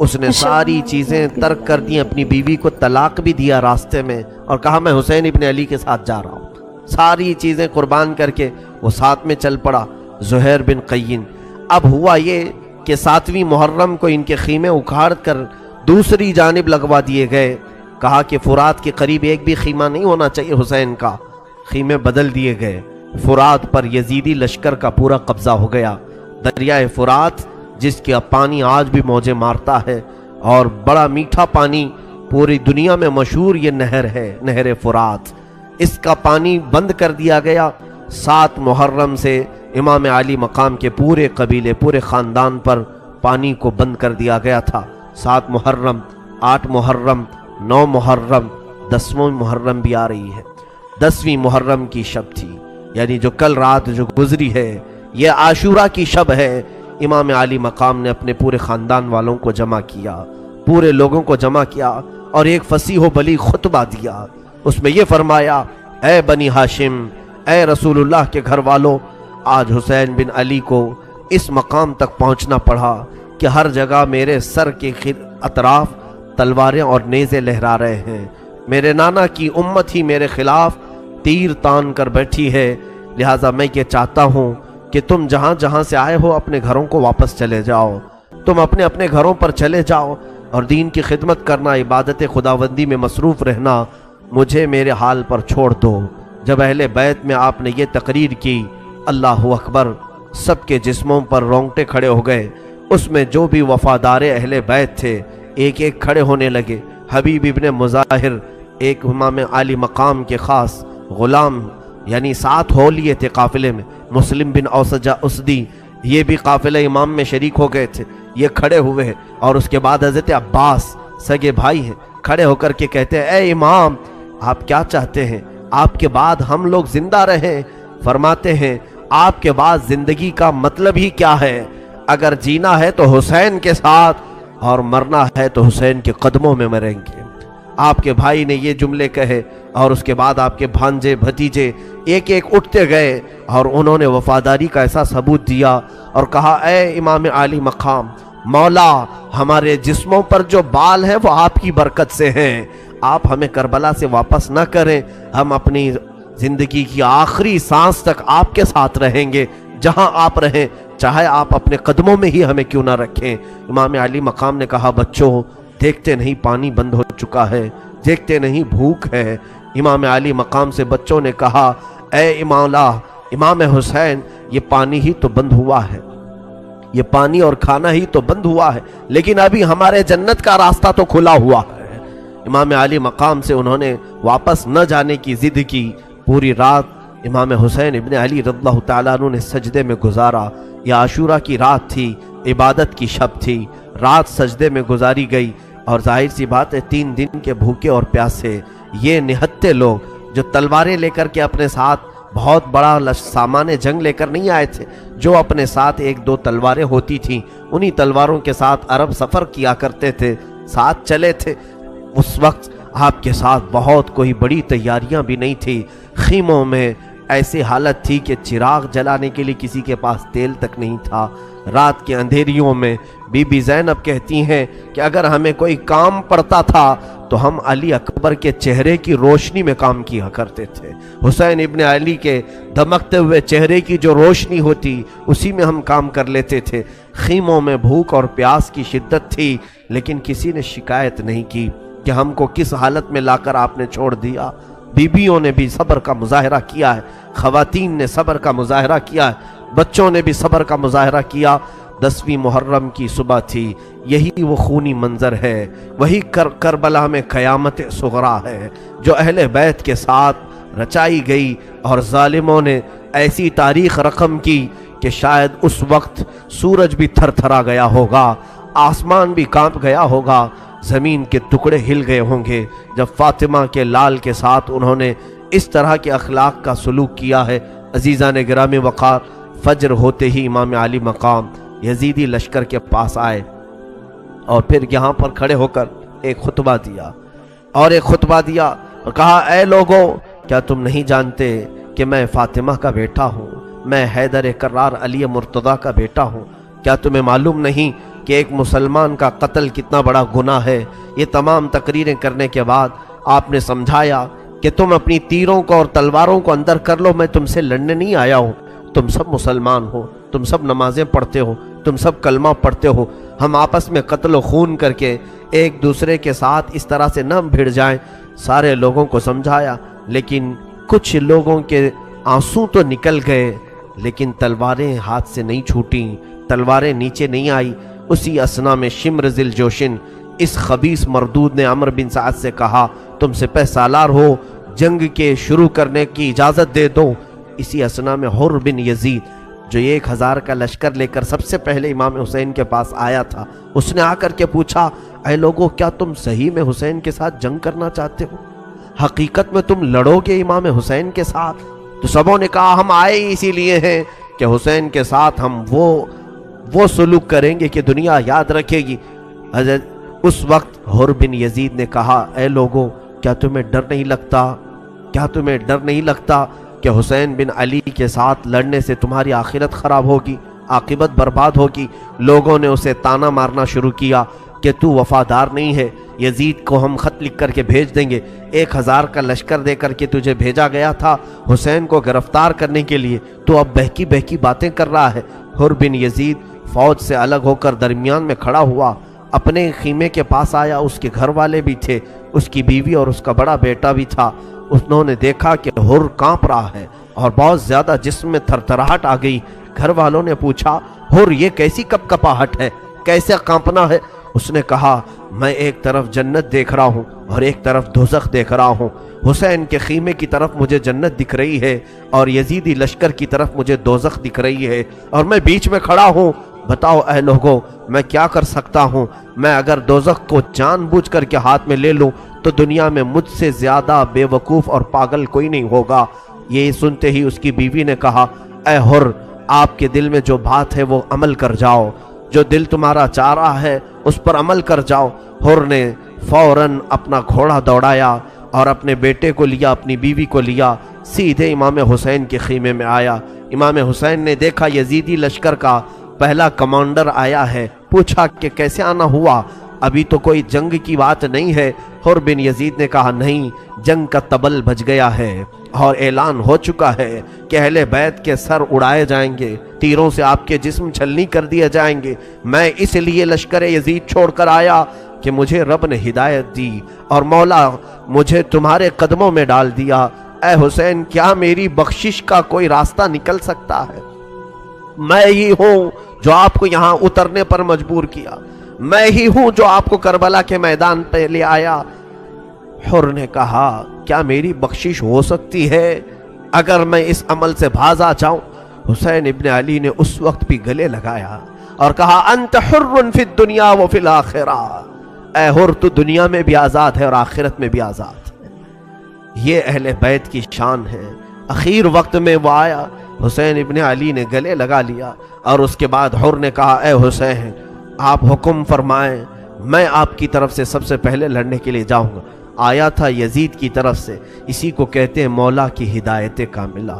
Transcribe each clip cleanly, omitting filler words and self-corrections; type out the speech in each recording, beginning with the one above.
اس نے ساری چیزیں ترک کر دی، اپنی بیوی کو طلاق بھی دیا راستے میں، اور کہا میں حسین ابن علی کے ساتھ جا رہا ہوں۔ ساری چیزیں قربان کر کے وہ ساتھ میں چل پڑا، زہیر بن قین۔ اب ہوا یہ کہ 7ویں محرم کو ان کے خیمے اکھاڑ کر دوسری جانب لگوا دیے گئے۔ کہا کہ فرات کے قریب ایک بھی خیمہ نہیں ہونا چاہیے حسین کا، خیمے بدل دیے گئے۔ فرات پر یزیدی لشکر کا پورا قبضہ ہو گیا۔ دریائے فرات جس کا پانی آج بھی موجیں مارتا ہے اور بڑا میٹھا پانی، پوری دنیا میں مشہور یہ نہر ہے، نہر فرات، اس کا پانی بند کر دیا گیا۔ 7 محرم سے امام علی مقام کے پورے قبیلے، پورے خاندان پر پانی کو بند کر دیا گیا تھا۔ 7 محرم، 8 محرم، 9 محرم، 10واں محرم بھی آ رہی ہے۔ 10ویں محرم کی شب تھی، یعنی جو کل رات جو گزری ہے، یہ عاشورہ کی شب ہے۔ امام علی مقام نے اپنے پورے خاندان والوں کو جمع کیا، پورے لوگوں کو جمع کیا اور ایک فصیح و بلیغ خطبہ دیا۔ اس میں یہ فرمایا، اے بنی ہاشم، اے رسول اللہ کے گھر والوں، آج حسین بن علی کو اس مقام تک پہنچنا پڑا کہ ہر جگہ میرے سر کے اطراف تلواریں اور نیزے لہرا رہے ہیں۔ میرے نانا کی امت ہی میرے خلاف تیر تان کر بیٹھی ہے، لہٰذا میں یہ چاہتا ہوں کہ تم جہاں جہاں سے آئے ہو اپنے گھروں کو واپس چلے جاؤ، تم اپنے اپنے گھروں پر چلے جاؤ اور دین کی خدمت کرنا، عبادت خداوندی میں مصروف رہنا، مجھے میرے حال پر چھوڑ دو۔ جب اہل بیت میں آپ نے یہ تقریر کی، اللہ اکبر، سب کے جسموں پر رونگٹے کھڑے ہو گئے۔ اس میں جو بھی وفادار اہل بیت تھے ایک ایک کھڑے ہونے لگے۔ حبیب ابن مظاہر ایک امام علی مقام کے خاص غلام، یعنی 7 ہو لیے تھے قافلے میں، مسلم بن اوسجہ اسدی، یہ بھی قافلہ امام میں شریک ہو گئے تھے، یہ کھڑے ہوئے ہیں۔ اور اس کے بعد حضرت عباس سگے بھائی ہیں، کھڑے ہو کر کے کہتے ہیں، اے امام، آپ کیا چاہتے ہیں؟ آپ کے بعد ہم لوگ زندہ رہیں؟ فرماتے ہیں، آپ کے بعد زندگی کا مطلب ہی کیا ہے؟ اگر جینا ہے تو حسین کے ساتھ اور مرنا ہے تو حسین کے قدموں میں مریں گے۔ آپ کے بھائی نے یہ جملے کہے اور اس کے بعد آپ کے بھانجے بھتیجے ایک ایک اٹھتے گئے اور انہوں نے وفاداری کا ایسا ثبوت دیا اور کہا، اے امام علی مقام، مولا، ہمارے جسموں پر جو بال ہے وہ آپ کی برکت سے ہیں، آپ ہمیں کربلا سے واپس نہ کریں، ہم اپنی زندگی کی آخری سانس تک آپ کے ساتھ رہیں گے، جہاں آپ رہیں، چاہے آپ اپنے قدموں میں ہی ہمیں کیوں نہ رکھیں۔ امام علی مقام نے کہا، بچوں، دیکھتے نہیں پانی بند ہو چکا ہے، دیکھتے نہیں بھوک ہے۔ امام علی مقام سے بچوں نے کہا، اے امام حسین، یہ پانی ہی تو بند ہوا ہے، یہ پانی اور کھانا ہی تو بند ہوا ہے، لیکن ابھی ہمارے جنت کا راستہ تو کھلا ہوا ہے۔ امام علی مقام سے انہوں نے واپس نہ جانے کی ضد کی۔ پوری رات امام حسین ابن علی رضی اللہ تعالیٰ عنہ نے سجدے میں گزارا۔ یہ عاشورہ کی رات تھی، عبادت کی شب تھی، رات سجدے میں گزاری گئی، اور ظاہر سی بات ہے 3 دن کے بھوکے اور پیاسے یہ نہتے لوگ جو تلواریں لے کر کے اپنے ساتھ بہت بڑا سامان جنگ لے کر نہیں آئے تھے، جو اپنے ساتھ 1-2 تلواریں ہوتی تھیں، انہی تلواروں کے ساتھ عرب سفر کیا کرتے تھے، ساتھ چلے تھے۔ اس وقت آپ کے ساتھ بہت کوئی بڑی تیاریاں بھی نہیں تھی۔ خیموں میں ایسی حالت تھی کہ چراغ جلانے کے لیے کسی کے پاس تیل تک نہیں تھا۔ رات کے اندھیریوں میں بی بی زینب کہتی ہیں کہ اگر ہمیں کوئی کام پڑتا تھا تو ہم علی اکبر کے چہرے کی روشنی میں کام کیا کرتے تھے۔ حسین ابن علی کے دمکتے ہوئے چہرے کی جو روشنی ہوتی اسی میں ہم کام کر لیتے تھے۔ خیموں میں بھوک اور پیاس کی شدت تھی، لیکن کسی نے شکایت نہیں کی کہ ہم کو کس حالت میں لا کر آپ نے چھوڑ دیا۔ بیویوں نے بھی صبر کا مظاہرہ کیا ہے، خواتین نے صبر کا مظاہرہ کیا ہے، بچوں نے بھی صبر کا مظاہرہ کیا۔ 10ویں محرم کی صبح تھی، یہی وہ خونی منظر ہے، وہی کربلا میں قیامت صغریٰ ہے جو اہل بیت کے ساتھ رچائی گئی، اور ظالموں نے ایسی تاریخ رقم کی کہ شاید اس وقت سورج بھی تھر تھرا گیا ہوگا، آسمان بھی کانپ گیا ہوگا، زمین کے ٹکڑے ہل گئے ہوں گے جب فاطمہ کے لال کے ساتھ انہوں نے اس طرح کے اخلاق کا سلوک کیا ہے۔ عزیزان گرامی وقار، فجر ہوتے ہی امام علی مقام یزیدی لشکر کے پاس آئے اور پھر یہاں پر کھڑے ہو کر ایک خطبہ دیا اور کہا، اے لوگو، کیا تم نہیں جانتے کہ میں فاطمہ کا بیٹا ہوں، میں حیدر کرار علی مرتضیٰ کا بیٹا ہوں؟ کیا تمہیں معلوم نہیں کہ ایک مسلمان کا قتل کتنا بڑا گناہ ہے۔ یہ تمام تقریریں کرنے کے بعد آپ نے سمجھایا کہ تم اپنی تیروں کو اور تلواروں کو اندر کر لو، میں تم سے لڑنے نہیں آیا ہوں۔ تم سب مسلمان ہو، تم سب نمازیں پڑھتے ہو، تم سب کلمہ پڑھتے ہو، ہم آپس میں قتل و خون کر کے ایک دوسرے کے ساتھ اس طرح سے نہ بھڑ جائیں۔ سارے لوگوں کو سمجھایا، لیکن کچھ لوگوں کے آنسو تو نکل گئے، لیکن تلواریں ہاتھ سے نہیں چھوٹیں، تلواریں نیچے نہیں آئی۔ اسی اسنا میں شمر ذی الجوشن، اس خبیث مردود نے عمرو بن سعد سے کہا، تم سپہ سالار ہو، جنگ کے شروع کرنے کی اجازت دے دو۔ اسی اسنا میں حر بن یزید، جو 1000 کا لشکر لے کر سب سے پہلے امام حسین کے پاس آیا تھا، اس نے آ کر کے پوچھا، اے لوگو، کیا تم صحیح میں حسین کے ساتھ جنگ کرنا چاہتے ہو؟ حقیقت میں تم لڑو گے امام حسین کے ساتھ؟ تو سبوں نے کہا، ہم آئے اسی لیے ہیں کہ حسین کے ساتھ ہم وہ سلوک کریں گے کہ دنیا یاد رکھے گی۔ حضرت اس وقت حر بن یزید نے کہا، اے لوگو، کیا تمہیں ڈر نہیں لگتا؟ کیا تمہیں ڈر نہیں لگتا کہ حسین بن علی کے ساتھ لڑنے سے تمہاری آخرت خراب ہوگی، عاقبت برباد ہوگی؟ لوگوں نے اسے تانا مارنا شروع کیا کہ تو وفادار نہیں ہے، یزید کو ہم خط لکھ کر کے بھیج دیں گے، 1000 کا لشکر دے کر کے تجھے بھیجا گیا تھا حسین کو گرفتار کرنے کے لیے، تو اب بہکی بہکی باتیں کر رہا ہے۔ حر بن یزید فوج سے الگ ہو کر درمیان میں کھڑا ہوا، اپنے خیمے کے پاس آیا، اس کے گھر والے بھی تھے، اس کی بیوی اور اس کا بڑا بیٹا بھی تھا۔ انہوں نے دیکھا کہ حر کانپ رہا ہے اور بہت زیادہ جسم میں تھرتھراہٹ آ گئی۔ گھر والوں نے پوچھا، حر، یہ کیسی کپ کپاہٹ ہے، کیسے کانپنا ہے؟ اس نے کہا، میں ایک طرف جنت دیکھ رہا ہوں اور ایک طرف دوزخ دیکھ رہا ہوں۔ حسین کے خیمے کی طرف مجھے جنت دکھ رہی ہے اور یزیدی لشکر کی طرف مجھے دوزخ دکھ رہی ہے، اور میں بیچ میں کھڑا ہوں۔ بتاؤ اے لوگوں، میں کیا کر سکتا ہوں؟ میں اگر دوزخ کو جان بوجھ کر کے ہاتھ میں لے لوں تو دنیا میں مجھ سے زیادہ بے وقوف اور پاگل کوئی نہیں ہوگا۔ یہ سنتے ہی اس کی بیوی نے کہا، اے حر، آپ کے دل میں جو بات ہے وہ عمل کر جاؤ، جو دل تمہارا چاہ رہا ہے اس پر عمل کر جاؤ۔ حر نے فوراً اپنا گھوڑا دوڑایا اور اپنے بیٹے کو لیا، اپنی بیوی کو لیا، سیدھے امام حسین کے خیمے میں آیا۔ امام حسین نے دیکھا یزیدی لشکر کا پہلا کمانڈر آیا ہے، پوچھا کہ کیسے آنا ہوا؟ ابھی تو کوئی جنگ کی بات نہیں ہے۔ حر بن یزید نے کہا، نہیں، جنگ کا طبل بج گیا ہے اور اعلان ہو چکا ہے کہ اہل بیت کے سر اڑائے جائیں گے، تیروں سے آپ کے جسم چھلنی کر دیے جائیں گے۔ میں اس لیے لشکر یزید چھوڑ کر آیا کہ مجھے رب نے ہدایت دی اور مولا مجھے تمہارے قدموں میں ڈال دیا۔ اے حسین، کیا میری بخشش کا کوئی راستہ نکل سکتا ہے؟ میں ہی ہوں جو آپ کو یہاں اترنے پر مجبور کیا، میں ہی ہوں جو آپ کو کربلا کے میدان پہ لے آیا۔ حر نے کہا، کیا میری بخشش ہو سکتی ہے اگر میں اس عمل سے بھاز آ جاؤں؟ حسین ابن علی نے اس وقت بھی گلے لگایا اور کہا، انت حر فی الدنیا و فی الاخرہ، اے حر، تو دنیا میں بھی آزاد ہے اور آخرت میں بھی آزاد ہے۔ یہ اہل بیت کی شان ہے۔ اخیر وقت میں وہ آیا، حسین ابن علی نے گلے لگا لیا اور اس کے بعد حر نے کہا، اے حسین، آپ حکم فرمائیں، میں آپ کی طرف سے سب سے پہلے لڑنے کے لیے جاؤں گا۔ آیا تھا یزید کی طرف سے، اسی کو کہتے ہیں مولا کی ہدایت کاملہ۔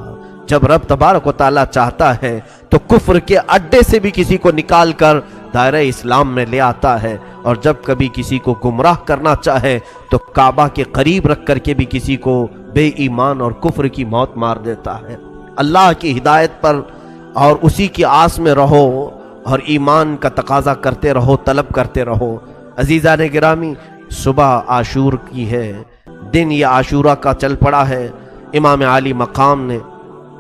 جب رب تبارک و تعالیٰ چاہتا ہے تو کفر کے اڈے سے بھی کسی کو نکال کر دائرہ اسلام میں لے آتا ہے، اور جب کبھی کسی کو گمراہ کرنا چاہے تو کعبہ کے قریب رکھ کر کے بھی کسی کو بے ایمان اور کفر کی موت مار دیتا ہے۔ اللہ کی ہدایت پر اور اسی کی آس میں رہو اور ایمان کا تقاضا کرتے رہو، طلب کرتے رہو۔ عزیزان گرامی، صبح عاشور کی ہے، دن یہ عاشورہ کا چل پڑا ہے۔ امام عالی مقام نے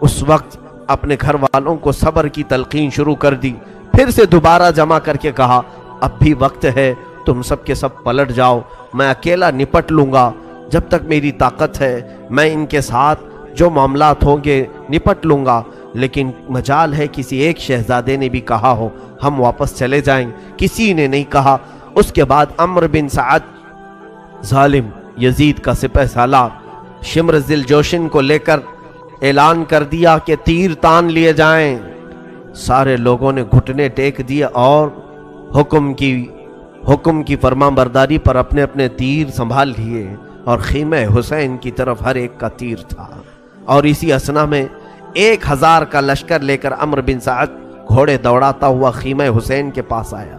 اس وقت اپنے گھر والوں کو صبر کی تلقین شروع کر دی، پھر سے دوبارہ جمع کر کے کہا، اب بھی وقت ہے، تم سب کے سب پلٹ جاؤ، میں اکیلا نپٹ لوں گا، جب تک میری طاقت ہے میں ان کے ساتھ جو معاملات ہوں گے نپٹ لوں گا۔ لیکن مجال ہے کسی ایک شہزادے نے بھی کہا ہو ہم واپس چلے جائیں، کسی نے نہیں کہا۔ اس کے بعد عمرو بن سعد ظالم یزید کا سپہ سالار شمر ذی الجوشن کو لے کر اعلان کر دیا کہ تیر تان لیے جائیں۔ سارے لوگوں نے گھٹنے ٹیک دیے اور حکم کی فرما برداری پر اپنے اپنے تیر سنبھال لیے، اور خیمہ حسین کی طرف ہر ایک کا تیر تھا۔ اور اسی اسنا میں 1000 کا لشکر لے کر عمرو بن سعد گھوڑے دوڑاتا ہوا خیمہ حسین کے پاس آیا۔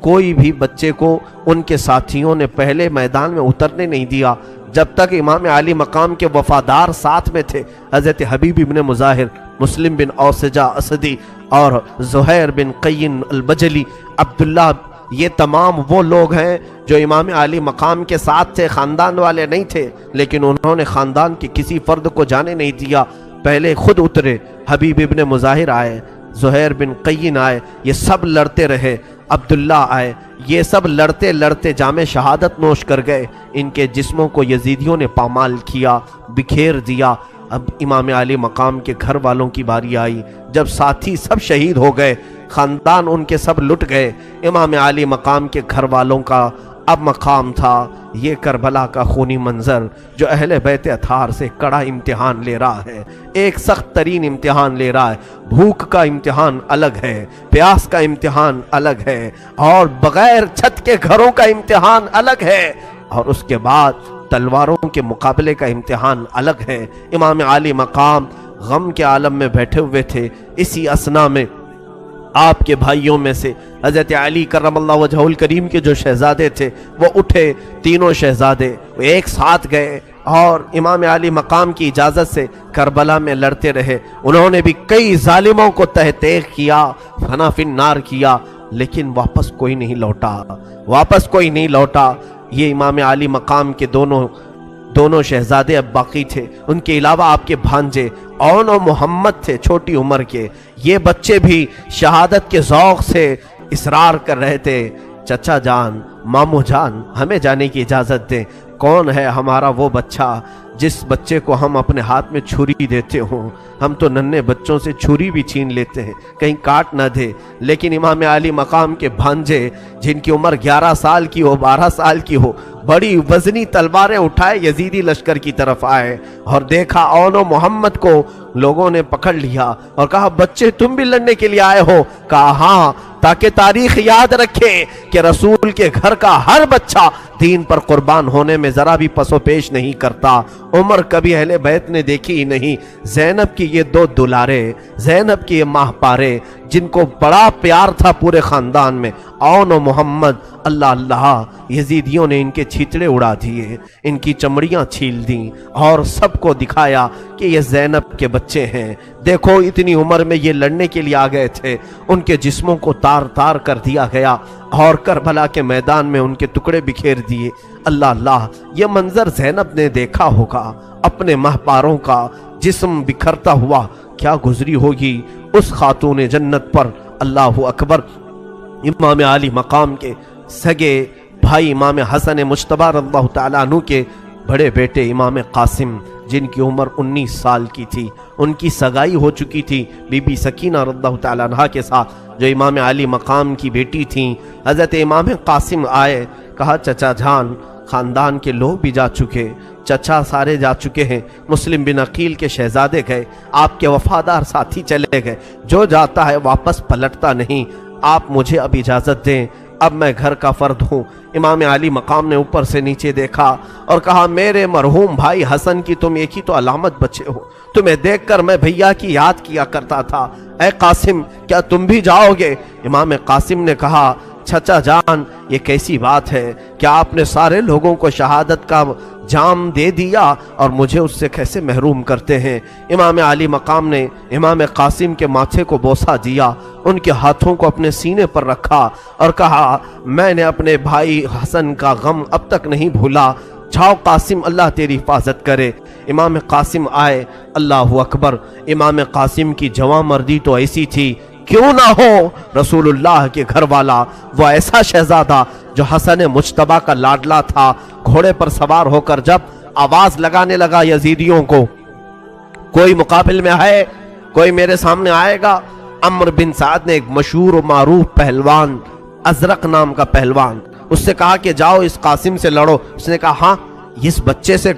کوئی بھی بچے کو ان کے ساتھیوں نے پہلے میدان میں اترنے نہیں دیا جب تک امام علی مقام کے وفادار ساتھ میں تھے۔ حضرت حبیب ابن مظاہر، مسلم بن اوسجہ اسدی اور زہیر بن قین البجلی، عبداللہ، یہ تمام وہ لوگ ہیں جو امام علی مقام کے ساتھ تھے، خاندان والے نہیں تھے، لیکن انہوں نے خاندان کے کسی فرد کو جانے نہیں دیا، پہلے خود اترے۔ حبیب ابن مظاہر آئے، زہیر بن قین آئے، یہ سب لڑتے رہے، عبداللہ آئے، یہ سب لڑتے لڑتے جام شہادت نوش کر گئے۔ ان کے جسموں کو یزیدیوں نے پامال کیا، بکھیر دیا۔ اب امام علی مقام کے گھر والوں کی باری آئی، جب ساتھی سب شہید ہو گئے، خاندان ان کے سب لٹ گئے، امام علی مقام کے گھر والوں کا اب مقام تھا یہ کربلا کا خونی منظر جو اہل بیت اطہار سے کڑا امتحان لے رہا ہے، ایک سخت ترین امتحان لے رہا ہے۔ بھوک کا امتحان الگ ہے، پیاس کا امتحان الگ ہے، اور بغیر چھت کے گھروں کا امتحان الگ ہے، اور اس کے بعد تلواروں کے مقابلے کا امتحان الگ ہے۔ امام علی مقام غم کے عالم میں بیٹھے ہوئے تھے۔ اسی اثنا میں آپ کے بھائیوں میں سے حضرت علی کرم اللہ وجہہ الکریم کے جو شہزادے تھے وہ اٹھے، تینوں شہزادے وہ ایک ساتھ گئے اور امام علی مقام کی اجازت سے کربلا میں لڑتے رہے۔ انہوں نے بھی کئی ظالموں کو تہ تیغ کیا، فنا فی النار کیا، لیکن واپس کوئی نہیں لوٹا۔ یہ امام علی مقام کے دونوں شہزادے اب باقی تھے، ان کے علاوہ آپ کے بھانجے اون و محمد تھے، چھوٹی عمر کے۔ یہ بچے بھی شہادت کے ذوق سے اصرار کر رہے تھے، چچا جان، مامو جان، ہمیں جانے کی اجازت دیں۔ کون ہے ہمارا وہ بچہ جس بچے کو ہم اپنے ہاتھ میں چھری دیتے ہوں؟ ہم تو ننھے بچوں سے چھری بھی چھین لیتے ہیں، کہیں کاٹ نہ دے، لیکن امام علی مقام کے بھانجے جن کی عمر 11 سال کی ہو، 12 سال کی ہو، بڑی وزنی تلواریں اٹھائے یزیدی لشکر کی طرف آئے، اور دیکھا اون و محمد کو لوگوں نے پکڑ لیا اور کہا بچے تم بھی لڑنے کے لیے آئے ہو؟ کہا ہاں، تاکہ تاریخ یاد رکھے کہ رسول کے گھر کا ہر بچہ دین پر قربان ہونے میں ذرا بھی پس و پیش نہیں کرتا۔ عمر کبھی اہل بیت نے دیکھی ہی نہیں، زینب کی یہ 2 دلارے، زینب کی یہ ماہ پارے جن کو بڑا پیار تھا پورے خاندان میں، اون و محمد، اللہ اللہ، یزیدیوں نے ان کے چھیتڑے اڑا دیے، ان کی چمڑیاں چھیل دیں اور سب کو دکھایا کہ یہ زینب کے بچے ہیں۔ دیکھو اتنی عمر میں یہ لڑنے کے لیے آ گئے تھے، ان کے جسموں کو تار تار کر دیا گیا اور کربلا کے میدان میں ان کے ٹکڑے بکھیر دیے۔ اللہ اللہ، یہ منظر زینب نے دیکھا ہوگا، اپنے مہپاروں کا جسم بکھرتا ہوا کیا گزری ہوگی اس خاتون جنت پر۔ اللہ اکبر۔ امام علی مقام کے سگے بھائی امام حسن مجتبی رضی اللہ تعالیٰ عنہ کے بڑے بیٹے امام قاسم جن کی عمر 19 سال کی تھی، ان کی سگائی ہو چکی تھی بی بی سکینہ رضی اللہ تعالیٰ عنہ کے ساتھ جو امام علی مقام کی بیٹی تھیں۔ حضرت امام قاسم آئے، کہا چچا جان، خاندان کے لوگ بھی جا چکے، چچا سارے جا چکے ہیں، مسلم بن عقیل کے شہزادے گئے، آپ کے وفادار ساتھی چلے گئے، جو جاتا ہے واپس پلٹتا نہیں، آپ مجھے اب اجازت دیں، اب میں گھر کا فرد ہوں۔ امام علی مقام نے اوپر سے نیچے دیکھا اور کہا میرے مرحوم بھائی حسن کی تم ایک ہی تو علامت بچے ہو، تمہیں دیکھ کر میں بھیا کی یاد کیا کرتا تھا، اے قاسم کیا تم بھی جاؤ گے؟ امام قاسم نے کہا چچا جان یہ کیسی بات ہے، کیا آپ نے سارے لوگوں کو شہادت کا جام دے دیا اور مجھے اس سے کیسے محروم کرتے ہیں؟ امام علی مقام نے امام قاسم کے ماتھے کو بوسہ دیا، ان کے ہاتھوں کو اپنے سینے پر رکھا اور کہا میں نے اپنے بھائی حسن کا غم اب تک نہیں بھولا، جاؤ قاسم، اللہ تیری حفاظت کرے۔ امام قاسم آئے، اللہ اکبر، امام قاسم کی جواں مردی تو ایسی تھی، کیوں نہ ہو رسول اللہ کے گھر والا، وہ ایسا شہزادہ جو حسن مجتبی کا لاڈلا تھا، گھوڑے پر سوار ہو کر جب آواز لگانے لگا یزیدیوں کو، کوئی مقابل میں ہے، کوئی میرے سامنے آئے گا؟ عمرو بن سعد نے ایک مشہور و معروف پہلوان، ازرق نام کا پہلوان، اس سے کہا کہ جاؤ اس قاسم سے لڑو۔ اس نے کہا ہاں، اس بچے سے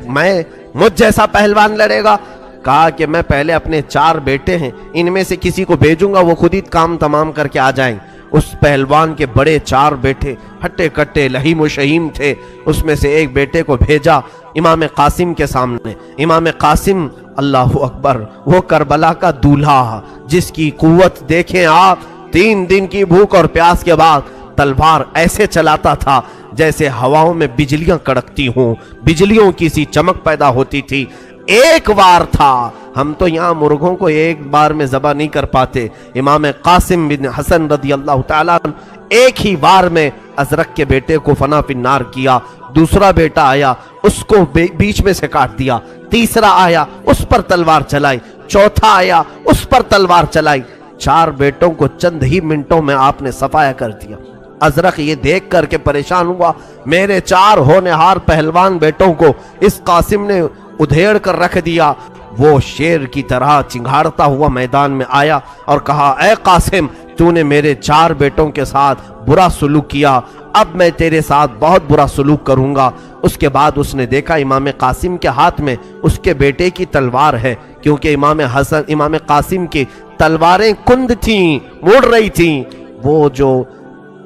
مجھ جیسا پہلوان لڑے گا؟ کہا کہ میں پہلے اپنے 4 بیٹے ہیں، ان میں سے کسی کو بھیجوں گا، وہ خود ہی کام تمام کر کے آ جائیں۔ اس پہلوان کے بڑے 4 بیٹے ہٹے کٹے لہیم و شہیم تھے، اس میں سے ایک بیٹے کو بھیجا امام قاسم کے سامنے۔ امام قاسم، اللہ اکبر، وہ کربلا کا دولہا جس کی قوت دیکھیں آپ، 3 دن کی بھوک اور پیاس کے بعد تلوار ایسے چلاتا تھا جیسے ہواؤں میں بجلیاں کڑکتی ہوں، بجلیوں کی سی چمک پیدا ہوتی تھی۔ ایک وار تھا، ہم تو یہاں مرغوں کو ایک بار میں ذبح نہیں کر پاتے، امام قاسم بن حسن رضی اللہ تعالیٰ عنہ ایک ہی وار میں ازرق کے بیٹے کو فنا فی النار کیا۔ دوسرا بیٹا آیا، اس کو بیچ میں سے کاٹ دیا، تیسرا آیا، اس پر تلوار چلائی، چوتھا آیا، اس پر تلوار چلائی۔ 4 بیٹوں کو چند ہی منٹوں میں آپ نے صفایا کر دیا۔ ازرق یہ دیکھ کر کے پریشان ہوا، میرے 4 ہونہار پہلوان بیٹوں کو اس قاسم نے ادھیڑ کر رکھ دیا۔ وہ شیر کی طرح چنگھاڑتا ہوا میدان میں آیا اور کہا، اے قاسم، تو نے میرے 4 بیٹوں کے ساتھ برا سلوک کیا، اب میں تیرے ساتھ بہت برا سلوک کروں گا۔ اس کے بعد اس نے دیکھا امام قاسم کے ہاتھ میں اس کے بیٹے کی تلوار ہے، کیونکہ امام قاسم کی تلواریں کند تھیں، مڑ رہی تھیں۔ وہ جو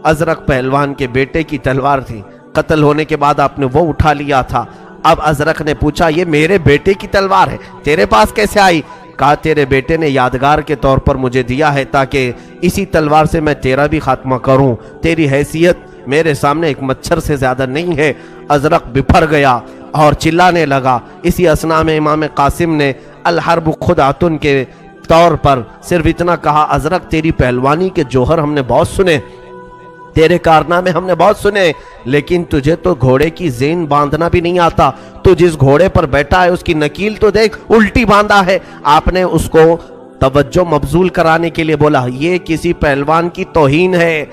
ازرق پہلوان کے بیٹے کی تلوار تھی، قتل ہونے کے بعد آپ نے وہ اٹھا لیا تھا۔ اب ازرق نے پوچھا، یہ میرے بیٹے کی تلوار ہے، تیرے پاس کیسے آئی؟ کہا، تیرے بیٹے نے یادگار کے طور پر مجھے دیا ہے تاکہ اسی تلوار سے میں تیرا بھی خاتمہ کروں، تیری حیثیت میرے سامنے ایک مچھر سے زیادہ نہیں ہے۔ ازرق بپھر گیا اور چلانے لگا۔ اسی اثناء میں امام قاسم نے الحرب خدعۃ کے طور پر صرف اتنا کہا، ازرق تیری پہلوانی کے جوہر ہم نے بہت سنے، تیرے کارنامے ہم نے بہت سنے، لیکن تجھے تو گھوڑے کی زین باندھنا بھی نہیں آتا۔ تو جس گھوڑے پر بیٹھا ہے اس کی نکیل تو دیکھ، الٹی باندھا ہے۔ آپ نے اس کو توجہ مبذول کرانے کے لیے بولا، یہ کسی پہلوان کی توہین ہے۔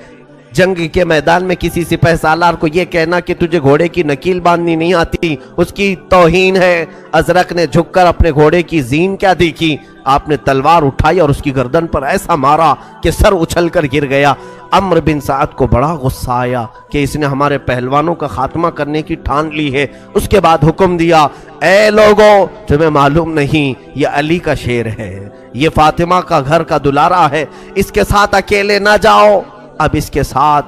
جنگ کے میدان میں کسی سپہ سالار کو یہ کہنا کہ تجھے گھوڑے کی نکیل باندھنی نہیں آتی، اس کی توہین ہے۔ ازرق نے جھک کر اپنے گھوڑے کی زین کیا دیکھی، آپ نے تلوار اٹھائی اور اس کی گردن پر ایسا مارا کہ سر اچھل کر گر گیا۔ عمرو بن سعد کو بڑا غصہ آیا کہ اس نے ہمارے پہلوانوں کا خاتمہ کرنے کی ٹھان لی ہے۔ اس کے بعد حکم دیا، اے لوگوں، تمہیں معلوم نہیں یہ علی کا شیر ہے، یہ فاطمہ کا گھر کا دلارا ہے، اس کے ساتھ اکیلے نہ جاؤ۔ اب اس کے ساتھ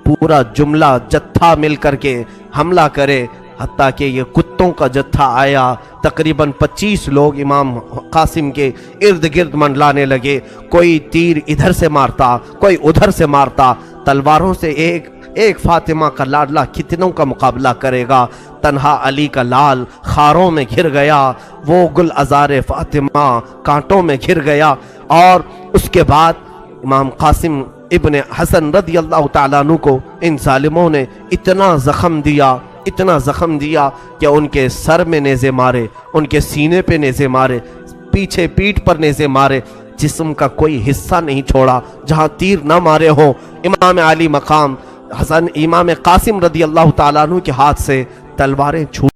پورا جملہ جتھا مل کر کے حملہ کرے، حتیٰ کہ یہ کتوں کا جتھا آیا۔ تقریباً 25 لوگ امام قاسم کے ارد گرد منڈلانے لگے، کوئی تیر ادھر سے مارتا، کوئی ادھر سے مارتا۔ تلواروں سے ایک فاطمہ کا لاڈلا کتنوں کا مقابلہ کرے گا؟ تنہا علی کا لال خاروں میں گھر گیا، وہ گل ازار فاطمہ کانٹوں میں گھر گیا۔ اور اس کے بعد امام قاسم ابن حسن رضی اللہ تعالیٰ عنہ کو ان ظالموں نے اتنا زخم دیا کہ ان کے سر میں نیزے مارے، ان کے سینے پہ نیزے مارے، پیچھے پیٹھ پر نیزے مارے، جسم کا کوئی حصہ نہیں چھوڑا جہاں تیر نہ مارے ہوں۔ امام علی مقام امام قاسم رضی اللہ تعالیٰ عنہ کے ہاتھ سے تلواریں چھوٹ